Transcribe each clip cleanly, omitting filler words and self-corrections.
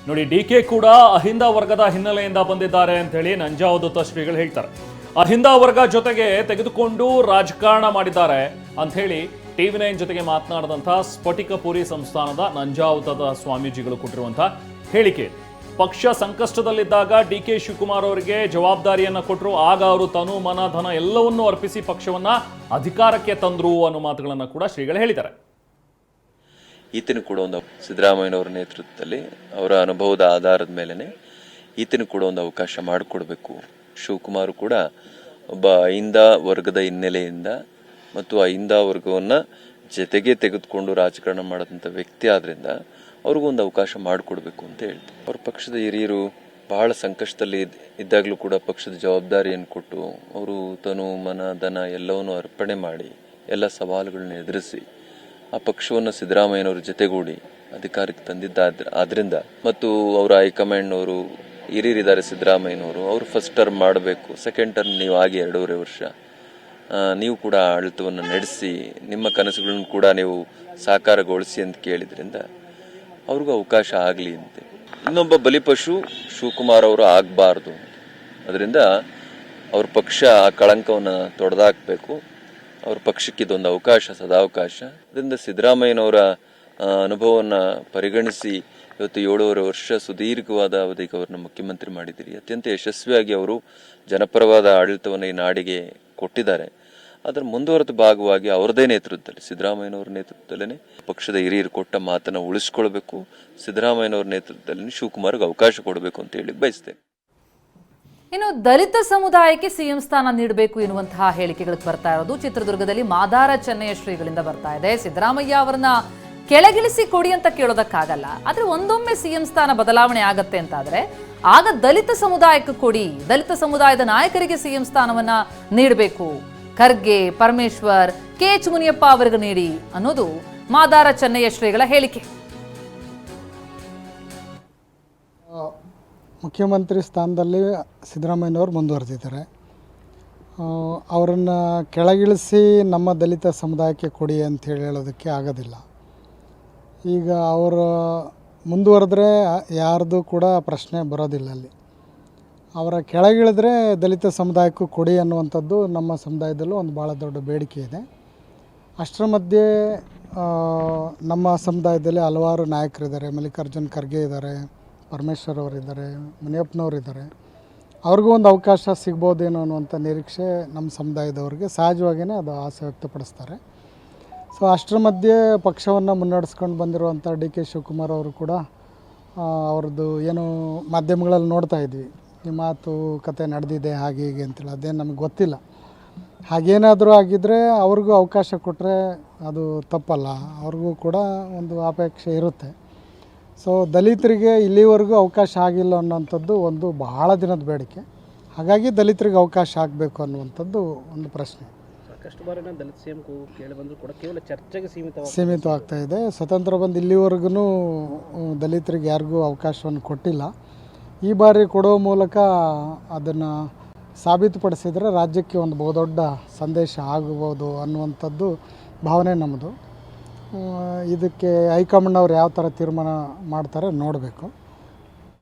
ನೋಡಿ, ಡಿಕೆ ಕೂಡ ಅಹಿಂದ ವರ್ಗದ ಹಿನ್ನೆಲೆಯಿಂದ ಬಂದಿದ್ದಾರೆ ಅಂತ ಹೇಳಿ ನಂಜಾವಧೂತ ಶ್ರೀಗಳು ಹೇಳ್ತಾರೆ. ಅಹಿಂದ ವರ್ಗ ಜೊತೆಗೆ ತೆಗೆದುಕೊಂಡು ರಾಜಕಾರಣ ಮಾಡಿದ್ದಾರೆ ಅಂತ ಹೇಳಿ TV9 ಜೊತೆಗೆ ಮಾತನಾಡಿದಂತಹ ಸ್ಫಟಿಕಪುರಿ ಸಂಸ್ಥಾನದ ನಂಜಾವಧೂತ ಸ್ವಾಮೀಜಿಗಳು ಕೊಟ್ಟಿರುವಂತಹ ಹೇಳಿಕೆ. ಪಕ್ಷ ಸಂಕಷ್ಟದಲ್ಲಿದ್ದಾಗ DK ಶಿವಕುಮಾರ್ ಅವರಿಗೆ ಜವಾಬ್ದಾರಿಯನ್ನ ಕೊಟ್ಟರು. ಆಗ ಅವರು ತನು ಮನ ಧನ ಎಲ್ಲವನ್ನೂ ಅರ್ಪಿಸಿ ಪಕ್ಷವನ್ನ ಅಧಿಕಾರಕ್ಕೆ ತಂದ್ರು ಅನ್ನೋ ಮಾತುಗಳನ್ನ ಕೂಡ ಶ್ರೀಗಳು ಹೇಳಿದ್ದಾರೆ. ಈತನು ಕೂಡ ಒಂದು ಸಿದ್ದರಾಮಯ್ಯನವರ ನೇತೃತ್ವದಲ್ಲಿ ಅವರ ಅನುಭವದ ಆಧಾರದ ಮೇಲೆನೆ ಈತನು ಕೂಡ ಒಂದು ಅವಕಾಶ ಮಾಡಿಕೊಡ್ಬೇಕು. ಶಿವಕುಮಾರ್ ಕೂಡ ಒಬ್ಬ ಅಹಿಂದ ವರ್ಗದ ಹಿನ್ನೆಲೆಯಿಂದ ಮತ್ತು ಅಹಿಂದ ವರ್ಗವನ್ನ ಜೊತೆಗೆ ತೆಗೆದುಕೊಂಡು ರಾಜಕಾರಣ ಮಾಡದಂತ ವ್ಯಕ್ತಿ ಆದ್ರಿಂದ ಅವ್ರಿಗೊಂದು ಅವಕಾಶ ಮಾಡಿಕೊಡ್ಬೇಕು ಅಂತ ಹೇಳ್ತಾರೆ. ಅವ್ರ ಪಕ್ಷದ ಹಿರಿಯರು ಬಹಳ ಸಂಕಷ್ಟದಲ್ಲಿ ಇದ್ದಾಗಲೂ ಕೂಡ ಪಕ್ಷದ ಜವಾಬ್ದಾರಿಯನ್ನು ಕೊಟ್ಟು ಅವರು ತನು ಮನ ಧನ ಎಲ್ಲವನ್ನು ಅರ್ಪಣೆ ಮಾಡಿ ಎಲ್ಲ ಸವಾಲುಗಳನ್ನ ಎದುರಿಸಿ ಆ ಪಕ್ಷವನ್ನು ಸಿದ್ದರಾಮಯ್ಯನವರು ಜೊತೆಗೂಡಿ ಅಧಿಕಾರಕ್ಕೆ ಆದ್ರಿಂದ ಮತ್ತು ಅವರ ಹೈಕಮಾಂಡ್ನವರು ಹಿರಿಯರಿದ್ದಾರೆ. ಸಿದ್ದರಾಮಯ್ಯನವರು ಅವರು ಫಸ್ಟ್ ಟರ್ಮ್ ಮಾಡಬೇಕು, ಸೆಕೆಂಡ್ ಟರ್ಮ್ ನೀವು ಆಗಿ 2.5 ವರ್ಷ ನೀವು ಕೂಡ ಆಡಳಿತವನ್ನು ನಡೆಸಿ ನಿಮ್ಮ ಕನಸುಗಳನ್ನು ಕೂಡ ನೀವು ಸಾಕಾರಗೊಳಿಸಿ ಅಂತ ಕೇಳಿದ್ರಿಂದ ಅವ್ರಿಗೂ ಅವಕಾಶ ಆಗಲಿ ಅಂತೆ. ಇನ್ನೊಬ್ಬ ಬಲಿಪಶು ಶಿವಕುಮಾರ್ ಅವರು ಆಗಬಾರ್ದು, ಅದರಿಂದ ಅವ್ರ ಪಕ್ಷ ಆ ಕಳಂಕವನ್ನು ತೊಡೆದಾಕಬೇಕು. ಅವ್ರ ಪಕ್ಷಕ್ಕೆ ಇದೊಂದು ಅವಕಾಶ, ಸದಾವಕಾಶ. ಅದರಿಂದ ಸಿದ್ದರಾಮಯ್ಯನವರ ಅನುಭವವನ್ನು ಪರಿಗಣಿಸಿ ಇವತ್ತು 7.5 ವರ್ಷ ಸುದೀರ್ಘವಾದ ಅವಧಿಗೆ ಅವ್ರನ್ನ ಮುಖ್ಯಮಂತ್ರಿ ಮಾಡಿದ್ದೀರಿ. ಅತ್ಯಂತ ಯಶಸ್ವಿಯಾಗಿ ಅವರು ಜನಪರವಾದ ಆಡಳಿತವನ್ನು ಈ ನಾಡಿಗೆ ಕೊಟ್ಟಿದ್ದಾರೆ. ಅದರ ಮುಂದುವರೆದ ಭಾಗವಾಗಿ ಅವರದೇ ನೇತೃತ್ವದಲ್ಲಿ, ಸಿದ್ದರಾಮಯ್ಯನವರ ನೇತೃತ್ವದಲ್ಲೇ ಪಕ್ಷದ ಹಿರಿಯರು ಕೊಟ್ಟ ಮಾತನ್ನು ಉಳಿಸ್ಕೊಳ್ಬೇಕು. ಸಿದ್ದರಾಮಯ್ಯನವರ ನೇತೃತ್ವದಲ್ಲಿ ಶಿವಕುಮಾರ್ಗೆ ಅವಕಾಶ ಕೊಡಬೇಕು ಅಂತ ಹೇಳಿ ಬಯಸ್ತೇನೆ. ಇನ್ನು ದಲಿತ ಸಮುದಾಯಕ್ಕೆ ಸಿಎಂ ಸ್ಥಾನ ನೀಡಬೇಕು ಎನ್ನುವಂತಹ ಹೇಳಿಕೆಗಳು ಬರ್ತಾ ಇರೋದು ಚಿತ್ರದುರ್ಗದಲ್ಲಿ ಮಾದಾರ ಚೆನ್ನಯ್ಯ ಶ್ರೀಗಳಿಂದ ಬರ್ತಾ ಇದೆ. ಸಿದ್ದರಾಮಯ್ಯ ಅವರನ್ನ ಕೆಳಗಿಳಿಸಿ ಕೊಡಿ ಅಂತ ಕೇಳೋದಕ್ಕಾಗಲ್ಲ, ಆದ್ರೆ ಒಂದೊಮ್ಮೆ ಸಿಎಂ ಸ್ಥಾನ ಬದಲಾವಣೆ ಆಗತ್ತೆ ಅಂತಾದ್ರೆ ಆಗ ದಲಿತ ಸಮುದಾಯಕ್ಕೆ ಕೊಡಿ, ದಲಿತ ಸಮುದಾಯದ ನಾಯಕರಿಗೆ ಸಿಎಂ ಸ್ಥಾನವನ್ನ ನೀಡಬೇಕು, ಖರ್ಗೆ, ಪರಮೇಶ್ವರ್, KH ಮುನಿಯಪ್ಪ ಅವರಿಗೆ ನೀಡಿ ಅನ್ನೋದು ಮಾದಾರ ಚೆನ್ನಯ್ಯ ಶ್ರೀಗಳ ಹೇಳಿಕೆ. ಮುಖ್ಯಮಂತ್ರಿ ಸ್ಥಾನದಲ್ಲಿ ಸಿದ್ದರಾಮಯ್ಯನವರು ಮುಂದುವರೆದಿದ್ದಾರೆ. ಅವರನ್ನು ಕೆಳಗಿಳಿಸಿ ನಮ್ಮ ದಲಿತ ಸಮುದಾಯಕ್ಕೆ ಕೊಡಿ ಅಂತ ಹೇಳೋದಕ್ಕೆ ಆಗೋದಿಲ್ಲ. ಈಗ ಅವರು ಮುಂದುವರೆದ್ರೆ ಯಾರ್ದು ಕೂಡ ಪ್ರಶ್ನೆ ಬರೋದಿಲ್ಲ. ಅಲ್ಲಿ ಅವರ ಕೆಳಗಿಳಿದ್ರೆ ದಲಿತ ಸಮುದಾಯಕ್ಕೂ ಕೊಡಿ ಅನ್ನುವಂಥದ್ದು ನಮ್ಮ ಸಮುದಾಯದಲ್ಲೂ ಒಂದು ಭಾಳ ದೊಡ್ಡ ಬೇಡಿಕೆ ಇದೆ. ಅಷ್ಟರ ಮಧ್ಯೆ ನಮ್ಮ ಸಮುದಾಯದಲ್ಲಿ ಹಲವಾರು ನಾಯಕರಿದ್ದಾರೆ. ಮಲ್ಲಿಕಾರ್ಜುನ್ ಖರ್ಗೆ ಇದ್ದಾರೆ, ಪರಮೇಶ್ವರ್ ಅವರಿದ್ದಾರೆ, ಮುನಿಯಪ್ಪನವರಿದ್ದಾರೆ. ಅವ್ರಿಗೂ ಒಂದು ಅವಕಾಶ ಸಿಗ್ಬೋದೇನೋ ಅನ್ನುವಂಥ ನಿರೀಕ್ಷೆ ನಮ್ಮ ಸಮುದಾಯದವ್ರಿಗೆ ಸಹಜವಾಗಿಯೇ ಅದು ಆಸೆ ವ್ಯಕ್ತಪಡಿಸ್ತಾರೆ. ಸೊ ಅಷ್ಟರ ಮಧ್ಯೆ ಪಕ್ಷವನ್ನು ಮುನ್ನಡೆಸ್ಕೊಂಡು ಬಂದಿರುವಂಥ DK ಶಿವಕುಮಾರ್ ಅವರು ಕೂಡ ಅವ್ರದ್ದು ಏನು ಮಾಧ್ಯಮಗಳಲ್ಲಿ ನೋಡ್ತಾ ಇದ್ವಿ, ಈ ಮಾತು ಕತೆ ನಡೆದಿದೆ ಹಾಗೆ ಹೀಗೆ ಅಂತೇಳಿ, ಅದೇನು ನಮಗೆ ಗೊತ್ತಿಲ್ಲ. ಹಾಗೇನಾದರೂ ಆಗಿದ್ದರೆ ಅವ್ರಿಗೂ ಅವಕಾಶ ಕೊಟ್ಟರೆ ಅದು ತಪ್ಪಲ್ಲ, ಅವ್ರಿಗೂ ಕೂಡ ಒಂದು ಅಪೇಕ್ಷೆ ಇರುತ್ತೆ. ಸೊ ದಲಿತರಿಗೆ ಇಲ್ಲಿವರೆಗೂ ಅವಕಾಶ ಆಗಿಲ್ಲ ಅನ್ನೋಂಥದ್ದು ಒಂದು ಬಹಳ ದಿನದ ಬೇಡಿಕೆ. ಹಾಗಾಗಿ ದಲಿತರಿಗೆ ಅವಕಾಶ ಆಗಬೇಕು ಅನ್ನುವಂಥದ್ದು ಒಂದು ಪ್ರಶ್ನೆ. ಸಾಕಷ್ಟು ಬಾರಿ ದಲಿತ ಸಿಎಂ ಕೇಳಿ ಬಂದರೂ ಕೂಡ ಕೇವಲ ಚರ್ಚೆಗೆ ಸೀಮಿತವಾಗ್ತಾ ಇದೆ. ಸ್ವತಂತ್ರ ಬಂದು ಇಲ್ಲಿವರೆಗೂ ದಲಿತರಿಗೆ ಯಾರಿಗೂ ಅವಕಾಶವನ್ನು ಕೊಟ್ಟಿಲ್ಲ. ಈ ಬಾರಿ ಕೊಡೋ ಮೂಲಕ ಅದನ್ನು ಸಾಬೀತುಪಡಿಸಿದರೆ ರಾಜ್ಯಕ್ಕೆ ಒಂದು ಬಹುದೊಡ್ಡ ಸಂದೇಶ ಆಗಬಹುದು ಅನ್ನುವಂಥದ್ದು ಭಾವನೆ ನಮ್ಮದು. ಇದಕ್ಕೆ ಹೈಕಮಾಂಡ್ನವ್ರು ಯಾವ ಥರ ತೀರ್ಮಾನ ಮಾಡ್ತಾರೆ ನೋಡಬೇಕು.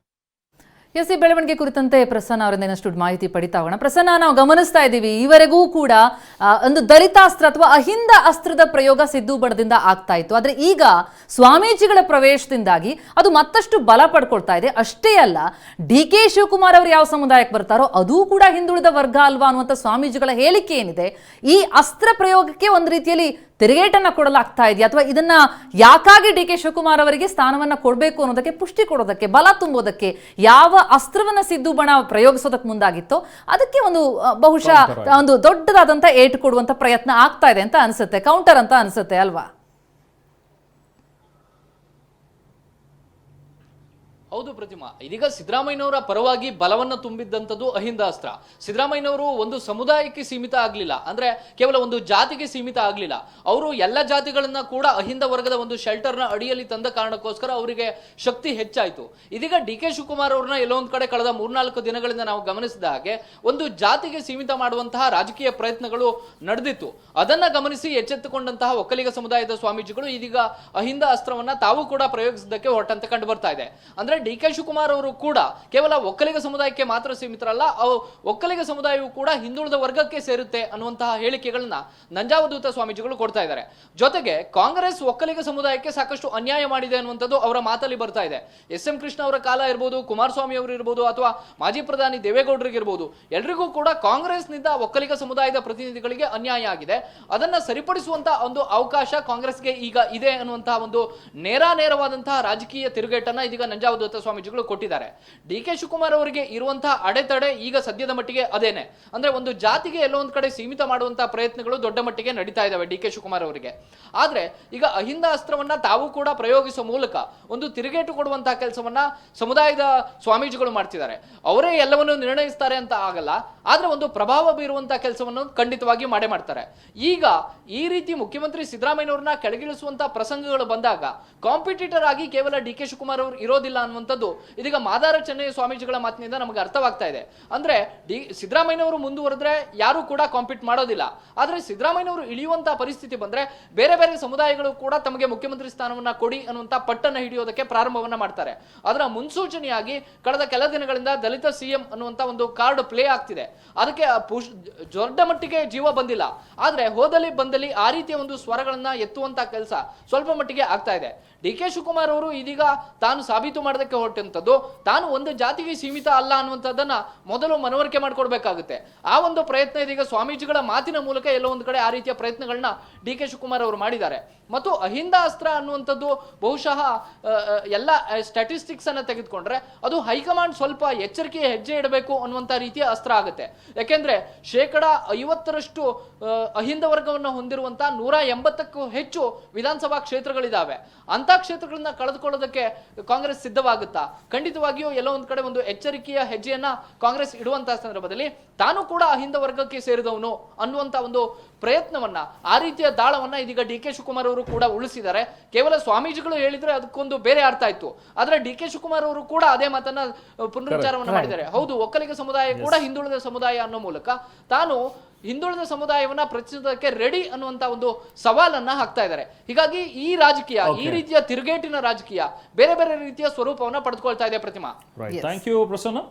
ಈ ಬೆಳವಣಿಗೆ ಕುರಿತಂತೆ ಪ್ರಸನ್ನ ಅವರಿಂದ ಇನ್ನಷ್ಟು ಮಾಹಿತಿ ಪಡಿತಾ ಹೋಗೋಣ. ಪ್ರಸನ್ನ, ನಾವು ಗಮನಿಸ್ತಾ ಇದ್ದೀವಿ ಈವರೆಗೂ ಕೂಡ ಒಂದು ದಲಿತಾಸ್ತ್ರ ಅಥವಾ ಅಹಿಂದ ಅಸ್ತ್ರದ ಪ್ರಯೋಗ ಸಿದ್ದು ಬಣದಿಂದ ಆಗ್ತಾ ಇತ್ತು. ಆದ್ರೆ ಈಗ ಸ್ವಾಮೀಜಿಗಳ ಪ್ರವೇಶದಿಂದಾಗಿ ಅದು ಮತ್ತಷ್ಟು ಬಲ ಪಡ್ಕೊಳ್ತಾ ಇದೆ. ಅಷ್ಟೇ ಅಲ್ಲ, DK ಶಿವಕುಮಾರ್ ಅವರು ಯಾವ ಸಮುದಾಯಕ್ಕೆ ಬರ್ತಾರೋ ಅದು ಕೂಡ ಹಿಂದುಳಿದ ವರ್ಗ ಅಲ್ವಾ ಅನ್ನುವಂಥ ಸ್ವಾಮೀಜಿಗಳ ಹೇಳಿಕೆ ಏನಿದೆ, ಈ ಅಸ್ತ್ರ ಪ್ರಯೋಗಕ್ಕೆ ಒಂದು ರೀತಿಯಲ್ಲಿ ತಿರುಗೇಟನ್ನ ಕೊಡಲಾಗ್ತಾ ಇದೆಯಾ, ಅಥವಾ ಇದನ್ನ ಯಾಕಾಗಿ DK ಶಿವಕುಮಾರ್ ಅವರಿಗೆ ಸ್ಥಾನವನ್ನ ಕೊಡಬೇಕು ಅನ್ನೋದಕ್ಕೆ, ಪುಷ್ಟಿ ಕೊಡೋದಕ್ಕೆ, ಬಲ ತುಂಬೋದಕ್ಕೆ ಯಾವ ಅಸ್ತ್ರವನ್ನ ಸಿದ್ದು ಬಣ ಪ್ರಯೋಗಿಸೋದಕ್ಕೆ ಮುಂದಾಗಿತ್ತೋ ಅದಕ್ಕೆ ಒಂದು ಬಹುಶಃ ಒಂದು ದೊಡ್ಡದಾದಂತ ಏಟು ಕೊಡುವಂತ ಪ್ರಯತ್ನ ಆಗ್ತಾ ಇದೆ ಅಂತ ಅನ್ಸುತ್ತೆ, ಕೌಂಟರ್ ಅಂತ ಅನ್ಸುತ್ತೆ ಅಲ್ವಾ? ಹೌದು ಪ್ರತಿಮಾ, ಇದೀಗ ಸಿದ್ದರಾಮಯ್ಯನವರ ಪರವಾಗಿ ಬಲವನ್ನ ತುಂಬಿದ್ದಂಥದ್ದು ಅಹಿಂದ ಅಸ್ತ್ರ. ಸಿದ್ದರಾಮಯ್ಯನವರು ಒಂದು ಸಮುದಾಯಕ್ಕೆ ಸೀಮಿತ ಆಗ್ಲಿಲ್ಲ, ಅಂದ್ರೆ ಕೇವಲ ಒಂದು ಜಾತಿಗೆ ಸೀಮಿತ ಆಗ್ಲಿಲ್ಲ. ಅವರು ಎಲ್ಲ ಜಾತಿಗಳನ್ನ ಕೂಡ ಅಹಿಂದ ವರ್ಗದ ಒಂದು ಶೆಲ್ಟರ್ನ ಅಡಿಯಲ್ಲಿ ತಂದ ಕಾರಣಕ್ಕೋಸ್ಕರ ಅವರಿಗೆ ಶಕ್ತಿ ಹೆಚ್ಚಾಯಿತು. ಇದೀಗ DK ಶಿವಕುಮಾರ್ ಅವ್ರನ್ನ ಎಲ್ಲೊಂದ್ ಕಡೆ ಕಳೆದ 3-4 ದಿನಗಳಿಂದ ನಾವು ಗಮನಿಸಿದ ಹಾಗೆ ಒಂದು ಜಾತಿಗೆ ಸೀಮಿತ ಮಾಡುವಂತಹ ರಾಜಕೀಯ ಪ್ರಯತ್ನಗಳು ನಡೆದಿತ್ತು. ಅದನ್ನ ಗಮನಿಸಿ ಎಚ್ಚೆತ್ತುಕೊಂಡಂತಹ ಒಕ್ಕಲಿಗ ಸಮುದಾಯದ ಸ್ವಾಮೀಜಿಗಳು ಇದೀಗ ಅಹಿಂದ ಅಸ್ತ್ರವನ್ನ ತಾವು ಕೂಡ ಪ್ರಯೋಗಿಸಿದ್ದಕ್ಕೆ ಹೊರಟಂತೆ ಕಂಡು ಬರ್ತಾ ಇದೆ. ಅಂದ್ರೆ ಡಿ ಕೆ ಶಿವಕುಮಾರ್ ಅವರು ಕೂಡ ಕೇವಲ ಒಕ್ಕಲಿಗ ಸಮುದಾಯಕ್ಕೆ ಮಾತ್ರ ಸೀಮಿತರಲ್ಲ, ಒಕ್ಕಲಿಗ ಸಮುದಾಯವು ಕೂಡ ಹಿಂದುಳಿದ ವರ್ಗಕ್ಕೆ ಸೇರುತ್ತೆ ಅನ್ನುವಂತಹ ಹೇಳಿಕೆಗಳನ್ನ ನಂಜಾವಧೂತ ಸ್ವಾಮೀಜಿಗಳು ಕೊಡ್ತಾ ಇದ್ದಾರೆ. ಜೊತೆಗೆ ಕಾಂಗ್ರೆಸ್ ಒಕ್ಕಲಿಗ ಸಮುದಾಯಕ್ಕೆ ಸಾಕಷ್ಟು ಅನ್ಯಾಯ ಮಾಡಿದೆ ಅನ್ನುವಂಥದ್ದು ಅವರ ಮಾತಲ್ಲಿ ಬರ್ತಾ ಇದೆ. ಎಸ್ ಎಂ ಕೃಷ್ಣ ಅವರ ಕಾಲ ಇರ್ಬೋದು, ಕುಮಾರಸ್ವಾಮಿ ಅವರು ಇರ್ಬೋದು, ಅಥವಾ ಮಾಜಿ ಪ್ರಧಾನಿ ದೇವೇಗೌಡರಿಗಿರ್ಬೋದು, ಎಲ್ರಿಗೂ ಕೂಡ ಕಾಂಗ್ರೆಸ್ನಿಂದ ಒಕ್ಕಲಿಗ ಸಮುದಾಯದ ಪ್ರತಿನಿಧಿಗಳಿಗೆ ಅನ್ಯಾಯ ಆಗಿದೆ. ಅದನ್ನ ಸರಿಪಡಿಸುವಂತ ಒಂದು ಅವಕಾಶ ಕಾಂಗ್ರೆಸ್ಗೆ ಈಗ ಇದೆ ಅನ್ನುವಂತಹ ಒಂದು ನೇರವಾದಂತಹ ರಾಜಕೀಯ ತಿರುಗೇಟನ್ನ ಇದೀಗ ನಂಜಾವಧೂತ ಸ್ವಾಮೀಜಿಗಳು ಕೊಟ್ಟಿದ್ದಾರೆ. ಡಿ ಕೆ ಶಿವಕುಮಾರ್ ಅವರಿಗೆ ಇರುವಂತಹ ಅಡೆತಡೆ ಈಗ ಸದ್ಯದ ಮಟ್ಟಿಗೆ ಅದೇನೆ. ಅಂದ್ರೆ ಒಂದು ಜಾತಿಗೆ ಎಲ್ಲೋ ಒಂದ್ ಕಡೆ ಸೀಮಿತ ಮಾಡುವಂತಹ ಪ್ರಯತ್ನಗಳು ದೊಡ್ಡ ಮಟ್ಟಿಗೆ ನಡೀತಾ ಇದಾವೆ ಡಿ ಕೆ ಶಿವಕುಮಾರ್ ಅವರಿಗೆ. ಆದ್ರೆ ಈಗ ಅಹಿಂದ ಅಸ್ತ್ರವನ್ನ ತಾವು ಕೂಡ ಪ್ರಯೋಗಿಸುವ ಮೂಲಕ ಒಂದು ತಿರುಗೇಟು ಕೊಡುವಂತಹ ಕೆಲಸವನ್ನ ಸಮುದಾಯದ ಸ್ವಾಮೀಜಿಗಳು ಮಾಡ್ತಿದ್ದಾರೆ. ಅವರೇ ಎಲ್ಲವನ್ನು ನಿರ್ಣಯಿಸ್ತಾರೆ ಅಂತ ಆಗಲ್ಲ, ಆದ್ರೆ ಒಂದು ಪ್ರಭಾವ ಬೀರುವಂತಹ ಕೆಲಸವನ್ನು ಖಂಡಿತವಾಗಿ ಮಾಡೇ ಮಾಡ್ತಾರೆ. ಈಗ ಈ ರೀತಿ ಮುಖ್ಯಮಂತ್ರಿ ಸಿದ್ದರಾಮಯ್ಯನವ್ರನ್ನ ಕೆಳಗಿಳಿಸುವಂತಹ ಪ್ರಸಂಗಗಳು ಬಂದಾಗ ಕಾಂಪಿಟೇಟರ್ ಆಗಿ ಕೇವಲ ಡಿ ಕೆ ಶಿವಕುಮಾರ್ ಅವರು ಇರೋದಿಲ್ಲ ಅನ್ನುವಂಥದ್ದು ಇದೀಗ ಮಾದಾರ ಚೆನ್ನಯ್ಯ ಸ್ವಾಮೀಜಿಗಳ ಮಾತಿನಿಂದ ನಮಗೆ ಅರ್ಥವಾಗ್ತಾ ಇದೆ. ಅಂದ್ರೆ ಸಿದ್ದರಾಮಯ್ಯನವರು ಮುಂದುವರೆದ್ರೆ ಯಾರು ಕೂಡ ಕಾಂಪೀಟ್ ಮಾಡೋದಿಲ್ಲ, ಆದ್ರೆ ಸಿದ್ದರಾಮಯ್ಯನವರು ಇಳಿಯುವಂತಹ ಪರಿಸ್ಥಿತಿ ಬಂದ್ರೆ ಬೇರೆ ಬೇರೆ ಸಮುದಾಯಗಳು ಕೂಡ ತಮಗೆ ಮುಖ್ಯಮಂತ್ರಿ ಸ್ಥಾನವನ್ನ ಕೊಡಿ ಅನ್ನುವಂತ ಪಟ್ಟನ್ನ ಹಿಡಿಯೋದಕ್ಕೆ ಪ್ರಾರಂಭವನ್ನ ಮಾಡ್ತಾರೆ. ಅದರ ಮುನ್ಸೂಚನೆಯಾಗಿ ಕಳೆದ ಕೆಲ ದಿನಗಳಿಂದ ದಲಿತ ಸಿಎಂ ಅನ್ನುವಂತ ಒಂದು ಕಾರ್ಡ್ ಪ್ಲೇ ಆಗ್ತಿದೆ. ಅದಕ್ಕೆ ದೊಡ್ಡ ಮಟ್ಟಿಗೆ ಜೀವ ಬಂದಿಲ್ಲ, ಆದ್ರೆ ಹೋದಲ್ಲಿ ಬಂದಲ್ಲಿ ಆ ರೀತಿಯ ಒಂದು ಸ್ವರಗಳನ್ನ ಎತ್ತುವಂತ ಕೆಲಸ ಸ್ವಲ್ಪ ಮಟ್ಟಿಗೆ ಆಗ್ತಾ ಇದೆ. ಡಿ ಕೆ ಶಿವಕುಮಾರ್ ಅವರು ಇದೀಗ ತಾನು ಸಾಬೀತು ಮಾಡೋದಕ್ಕೆ ಹೊರಟಂತದ್ದು ತಾನು ಒಂದು ಜಾತಿಗೆ ಸೀಮಿತ ಅಲ್ಲ ಅನ್ನುವಂಥದ್ದನ್ನ ಮೊದಲು ಮನವರಿಕೆ ಮಾಡಿಕೊಡ್ಬೇಕಾಗುತ್ತೆ. ಆ ಒಂದು ಪ್ರಯತ್ನ ಇದೀಗ ಸ್ವಾಮೀಜಿಗಳ ಮಾತಿನ ಮೂಲಕ ಎಲ್ಲೋ ಒಂದು ಕಡೆ ಆ ರೀತಿಯ ಪ್ರಯತ್ನಗಳನ್ನ ಡಿ ಕೆ ಶಿವಕುಮಾರ್ ಅವರು ಮಾಡಿದ್ದಾರೆ. ಮತ್ತು ಅಹಿಂದ ಅಸ್ತ್ರ ಅನ್ನುವಂಥದ್ದು ಬಹುಶಃ ಎಲ್ಲ ಸ್ಟ್ಯಾಟಿಸ್ಟಿಕ್ಸ್ ಅನ್ನ ತೆಗೆದುಕೊಂಡ್ರೆ ಅದು ಹೈಕಮಾಂಡ್ ಸ್ವಲ್ಪ ಎಚ್ಚರಿಕೆಯ ಹೆಜ್ಜೆ ಇಡಬೇಕು ಅನ್ನುವಂತ ರೀತಿಯ ಅಸ್ತ್ರ ಆಗುತ್ತೆ. ಯಾಕೆಂದ್ರೆ 50% ಅಹಿಂದ ವರ್ಗವನ್ನು ಹೊಂದಿರುವಂತ 180ಕ್ಕೂ ಹೆಚ್ಚು ವಿಧಾನಸಭಾ ಕ್ಷೇತ್ರಗಳಿದಾವೆ. ಅಂತ ಕ್ಷೇತ್ರಗಳನ್ನ ಕಳೆದುಕೊಳ್ಳೋದಕ್ಕೆ ಕಾಂಗ್ರೆಸ್ ಸಿದ್ಧವಾಗುತ್ತಾ? ಖಂಡಿತವಾಗಿಯೂ ಎಲ್ಲೋ ಒಂದ್ ಕಡೆ ಒಂದು ಎಚ್ಚರಿಕೆಯ ಹೆಜ್ಜೆಯನ್ನ ಕಾಂಗ್ರೆಸ್ ಇಡುವಂತಹ ಸಂದರ್ಭದಲ್ಲಿ ತಾನು ಕೂಡ ಅಹಿಂದ ವರ್ಗಕ್ಕೆ ಸೇರಿದವನು ಅನ್ನುವಂತ ಒಂದು ಪ್ರಯತ್ನವನ್ನ, ಆ ರೀತಿಯ ದಾಳವನ್ನ ಇದೀಗ ಡಿ ಕೆ ಶಿವಕುಮಾರ್ ಅವರು ಕೂಡ ಉಳಿಸಿದ್ದಾರೆ. ಕೇವಲ ಸ್ವಾಮೀಜಿಗಳು ಹೇಳಿದ್ರೆ ಅದಕ್ಕೊಂದು ಬೇರೆ ಅರ್ಥ ಇತ್ತು, ಆದ್ರೆ ಡಿ ಕೆ ಶಿವಕುಮಾರ್ ಅವರು ಕೂಡ ಅದೇ ಮಾತನ್ನ ಪುನರುಚ್ಚಾರವನ್ನು ಮಾಡಿದ್ದಾರೆ. ಹೌದು, ಒಕ್ಕಲಿಗ ಸಮುದಾಯ ಕೂಡ ಹಿಂದುಳಿದ ಸಮುದಾಯ ಅನ್ನೋ ಮೂಲಕ ತಾನು ಹಿಂದುಳಿದ ಸಮುದಾಯವನ್ನ ಪ್ರಶ್ನಿಸೋದಕ್ಕೆ ರೆಡಿ ಅನ್ನುವಂತ ಒಂದು ಸವಾಲನ್ನ ಹಾಕ್ತಾ ಇದ್ದಾರೆ. ಹೀಗಾಗಿ ಈ ರಾಜಕೀಯ, ಈ ರೀತಿಯ ತಿರುಗೇಟಿನ ರಾಜಕೀಯ ಬೇರೆ ಬೇರೆ ರೀತಿಯ ಸ್ವರೂಪವನ್ನ ಪಡೆದುಕೊಳ್ತಾ ಇದೆ. ಪ್ರತಿಮಾ, ಥ್ಯಾಂಕ್ ಯು ಪ್ರಸನ್ನ.